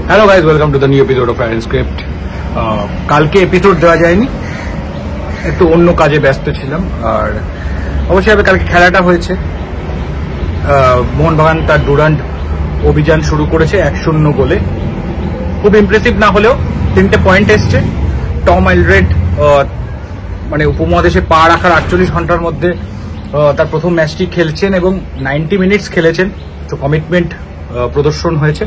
Hello guys, welcome to the new episode of fire script. কালকে episode দেওয়া যায়নি, একটু অন্য কাজে ব্যস্ত ছিলাম। আর অবশ্যই কালকে খেলাটা হয়েছে, মোহনবাগান তার ডুরান্ট অভিযান শুরু করেছে 1-0 গোলে। খুব ইমপ্রেসিভ না হলেও 3টে পয়েন্ট এসছে। টম আলরেড মানে উপমহাদেশে পা রাখার 48 ঘন্টার মধ্যে তার প্রথম ম্যাচটি খেলছেন এবং 90 মিনিটস খেলেছেন। তো কমিটমেন্ট প্রদর্শন হয়েছে।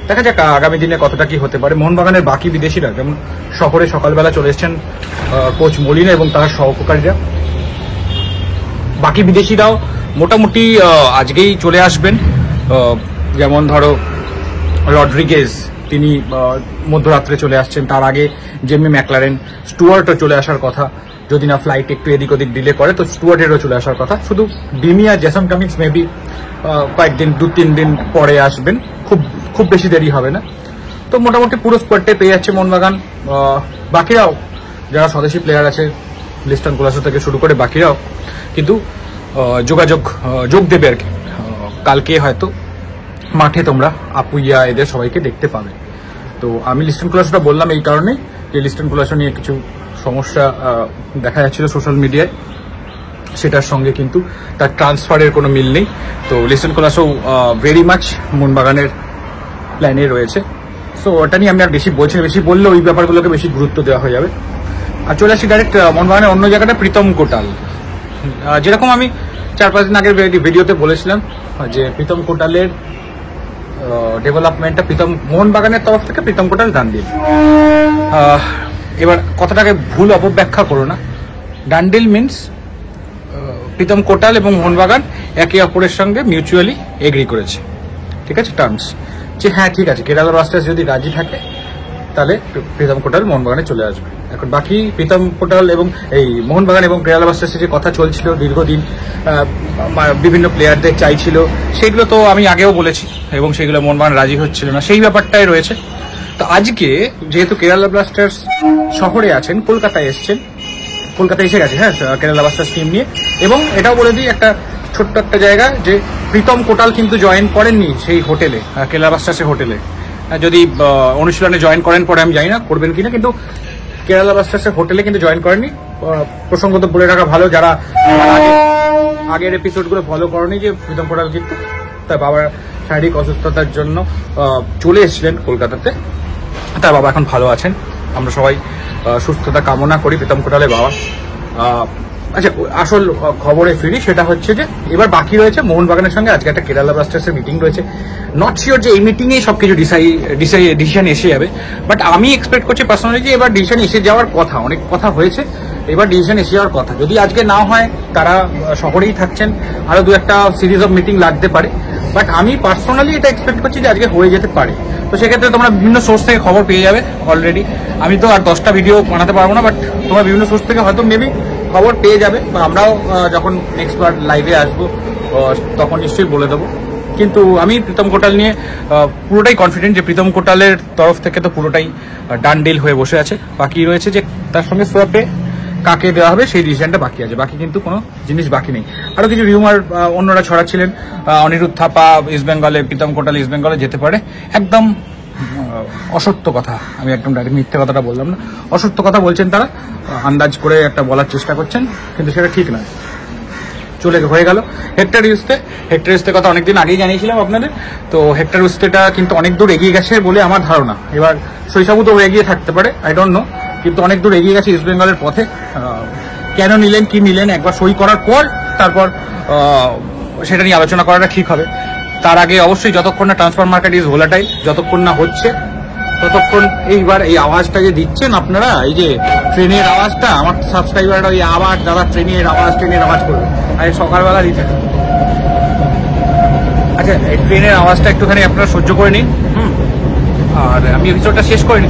দেখা যাক আগামী দিনে কতটা কি হতে পারে। মোহনবাগানের বাকি বিদেশিরা যেমন শহরে সকালবেলা চলে এসছেন কোচ মলিনা এবং তার সহকারীরা। বাকি বিদেশিরাও মোটামুটি আজকেই চলে আসবেন। যেমন ধরো রড্রিগেজ, তিনি মধ্যরাত্রে চলে আসছেন। তার আগে জেমি ম্যাকলারেন, স্টুয়ার্টও চলে আসার কথা। যদি না ফ্লাইট একটু এদিক ওদিক ডিলে করে তো স্টুয়ার্টেরও চলে আসার কথা। শুধু ডিমি আর জেসন কামিন্স মেবি কয়েকদিন 2-3 দিন পরে আসবেন, খুব বেশি দেরি হবে না। তো মোটামুটি পুরো স্কোয়াডটাই পেয়ে যাচ্ছে মোহনবাগান। বাকিরাও যারা স্বদেশি প্লেয়ার আছে, লিস্টন কোলাসো থেকে শুরু করে বাকিরাও কিন্তু যোগ দেবে আর কি। কালকে হয়তো মাঠে তোমরা আপুইয়া এদের সবাইকে দেখতে পাবে। তো আমি লিস্টন কোলাসোটা বললাম এই কারণে যে লিস্টন কোলাসো নিয়ে কিছু সমস্যা দেখা যাচ্ছিল সোশ্যাল মিডিয়ায়, সেটার সঙ্গে কিন্তু তার ট্রান্সফারের কোনো মিল নেই। তো লিস্টন কোলাসো ভেরি মাচ মোহনবাগানের প্ল্যানে রয়েছে। সো ওটা নিয়ে আমি আর বেশি বলছি না, বেশি বললে ওই ব্যাপারগুলোকে বেশি গুরুত্ব দেওয়া হয়ে যাবে। আর চলে আসি ডাইরেক্ট মোহনবাগানের অন্য জায়গাটা, প্রীতম কোটাল। যেরকম আমি 4-5 দিন আগের ভিডিওতে বলেছিলাম যে প্রীতম কোটালের ডেভেলপমেন্টটা মোহনবাগানের তরফ থেকে প্রীতম কোটাল ডান্ডিল। এবার কথাটাকে ভুল অপব্যাখ্যা করো না। ডান্ডিল মিনস প্রীতম কোটাল এবং মোহনবাগান একে অপরের সঙ্গে মিউচুয়ালি এগ্রি করেছে, ঠিক আছে, টার্মস যে হ্যাঁ ঠিক আছে, কেরালা ব্লাস্টার্স যদি রাজি থাকে তাহলে প্রীতম কোটাল মোহনবাগানে চলে আসবে। এখন বাকি প্রীতম কোটাল এবং এই মোহনবাগান এবং কেরালা ব্লাস্টার্সের যে কথা চলছিল দীর্ঘদিন, বিভিন্ন প্লেয়ারদের চাইছিল, সেগুলো তো আমি আগেও বলেছি এবং সেগুলো মোহনবাগান রাজি হচ্ছিল না, সেই ব্যাপারটাই রয়েছে। তো আজকে যেহেতু কেরালা ব্লাস্টার্স শহরে আছেন, কলকাতায় এসে গেছে, হ্যাঁ, কেরালা ব্লাস্টার্স টিম নিয়ে। এবং এটাও বলে দিই একটা ছোট্ট একটা জায়গা যে প্রীতম কোটাল কিন্তু জয়েন করেননি সেই হোটেলে, কেরালা ব্লাস্টার্সের হোটেলে। যদি অনুশীলনে জয়েন করেন পরে আমি জানি না করবেন কিনা, কিন্তু কেরালা ব্লাস্টার্সের হোটেলে কিন্তু জয়েন করেননি। প্রসঙ্গত বলে রাখা ভালো, যারা আগের এপিসোডগুলো ফলো করেনি, যে প্রীতম কোটাল কিন্তু তার বাবার শারীরিক অসুস্থতার জন্য চলে এসেছিলেন কলকাতাতে। তার বাবা এখন ভালো আছেন, আমরা সবাই সুস্থতা কামনা করি প্রীতম কোটালের বাবা। আচ্ছা, আসল খবরে ফিরি, সেটা হচ্ছে যে এবার বাকি রয়েছে মোহনবাগানের সঙ্গে আজকে একটা কেরালা ব্লাস্টার্সের মিটিং রয়েছে। নট শিওর যে এই মিটিংয়েই সবকিছু ডিসিশন এসে যাবে, বাট আমি এক্সপেক্ট করছি পার্সোনালি যে এবার ডিসিশন এসে যাওয়ার কথা, অনেক কথা হয়েছে, এবার ডিসিশন এসে যাওয়ার কথা। যদি আজকে না হয়, তারা শহরেই থাকছেন, আরো 2-একটা সিরিজ অফ মিটিং লাগতে পারে, বাট আমি পার্সোনালি এটা এক্সপেক্ট করছি যে আজকে হয়ে যেতে পারে। তো সেক্ষেত্রে তোমরা বিভিন্ন সোর্স থেকে খবর পেয়ে যাবে অলরেডি। আমি তো আর 10টা ভিডিও বানাতে পারবো না, বাট তোমরা বিভিন্ন সোর্স থেকে হয়তো মেবি খবর পেয়ে যাবে, বা আমরাও যখন নেক্সট বার লাইভে আসবো তখন নিশ্চয়ই বলে দেবো। কিন্তু আমি প্রীতম কোটাল নিয়ে পুরোটাই কনফিডেন্ট যে প্রীতম কোটালের তরফ থেকে তো পুরোটাই ডান ডিল হয়ে বসে আছে। বাকি রয়েছে যে তার সঙ্গে সোয়াপে কাকে দেওয়া হবে সেই ডিসিশনটা বাকি আছে, বাকি কিন্তু কোনো জিনিস বাকি নেই। আরো কিছু রিউমার অন্যরা ছড়াচ্ছিলেন, অনিরুদ্ধ থাপা ইস্ট বেঙ্গলে, প্রীতম কোটাল ইস্ট বেঙ্গলে যেতে পারে। একদম অসত্য কথা, আমি একদম ডাইরেক্ট মিথ্যে কথাটা বললাম না, অসত্য কথা বলছেন তারা, আন্দাজ করে একটা বলার চেষ্টা করছেন, কিন্তু সেটা ঠিক নয়। হয়ে গেল হেক্টর ইউস্তে কথা অনেকদিন আগেই জানিয়েছিলাম আপনাদের। তো হেক্টর ইউস্তেটা কিন্তু অনেক দূর এগিয়ে গেছে বলে আমার ধারণা। এবার শৈশবও তো এগিয়ে থাকতে পারে, আই ডোন্ট নো, কিন্তু অনেক দূর এগিয়ে গেছে ইস্ট বেঙ্গলের পথে। কেন নিলেন, কি নিলেন, একবার সই করার পর তারপর সেটা নিয়ে আলোচনা করাটা ঠিক হবে। তার আগে অবশ্যই যতক্ষণ না ট্রান্সফার মার্কেট ইজ ভোলাটাইল, যতক্ষণ না হচ্ছে ততক্ষণ এইবার এই আওয়াজটা যে দিচ্ছেন আপনারা, এই যে ট্রেনের আওয়াজটা, আমার সাবস্ক্রাইবাররা ওই আবার দাদা ট্রেনের আওয়াজ করবে, আর সকালবেলা দিতে। আচ্ছা, এই ট্রেনের আওয়াজটা একটুখানি আপনারা সহ্য করে নিন। আর আমি এপিসোডটা শেষ করিনি,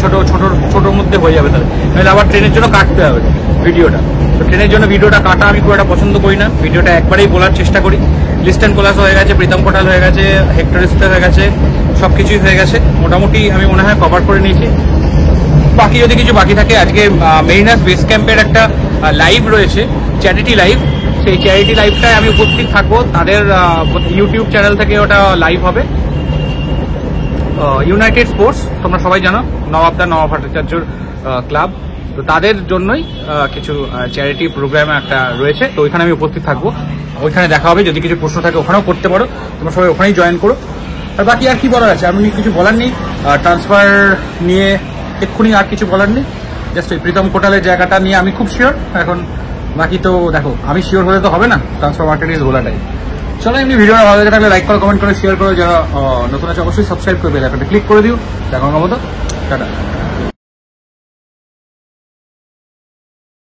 ছোটোর মধ্যে হয়ে যাবে, তাহলে আবার ট্রেনের জন্য কাটতে হবে ভিডিওটা। তো ট্রেনের জন্য ভিডিওটা কাটা আমি খুব একটা পছন্দ করি না, ভিডিওটা একবারেই বলার চেষ্টা করি। লিস্টন কোলাস হয়ে গেছে, প্রীতম কোটাল হয়ে গেছে, হেক্টর ইউস্তে হয়ে গেছে, সবকিছুই হয়ে গেছে মোটামুটি, আমি মনে হয় কভার করে নিয়েছি। বাকি যদি কিছু বাকি থাকে, আজকে মেরিনাস বেস ক্যাম্পের একটা লাইভ রয়েছে, চ্যারিটি লাইভ। সেই চ্যারিটি লাইভটায় আমি উপস্থিত থাকবো, তাদের ইউটিউব চ্যানেল থেকে ওটা লাইভ হবে। ইউনাইটেড স্পোর্টস, তোমরা সবাই জানো নবাবদা নবাব ভট্টাচার্যর ক্লাব, তো তাদের জন্যই কিছু চ্যারিটি প্রোগ্রামে একটা রয়েছে, তো ওইখানে আমি উপস্থিত থাকবো, ওইখানে দেখা হবে। যদি কিছু প্রশ্ন থাকে ওখানেও করতে পারো, তোমরা সবাই ওখানেই জয়েন করো। আর বাকি আর কি বলার আছে, আমি কিছু বলার নেই ট্রান্সফার নিয়ে, এক্ষুনি আর কিছু বলার নেই। জাস্ট ওই প্রীতম কোটালের জায়গাটা নিয়ে আমি খুব শিওর এখন, বাকি তো দেখো আমি শিওর হলে তো হবে না, ট্রান্সফার মার্কেট ইজ ভোলাটাইল। চলো, এমনি ভিডিওটা ভালো লাগে থাকলে লাইক করো, কমেন্ট করো, শেয়ার করো, যারা নতুন আছে অবশ্যই সাবস্ক্রাইব করে বেল আইকনটা ক্লিক করে দিও। দেখার মতো টাটা।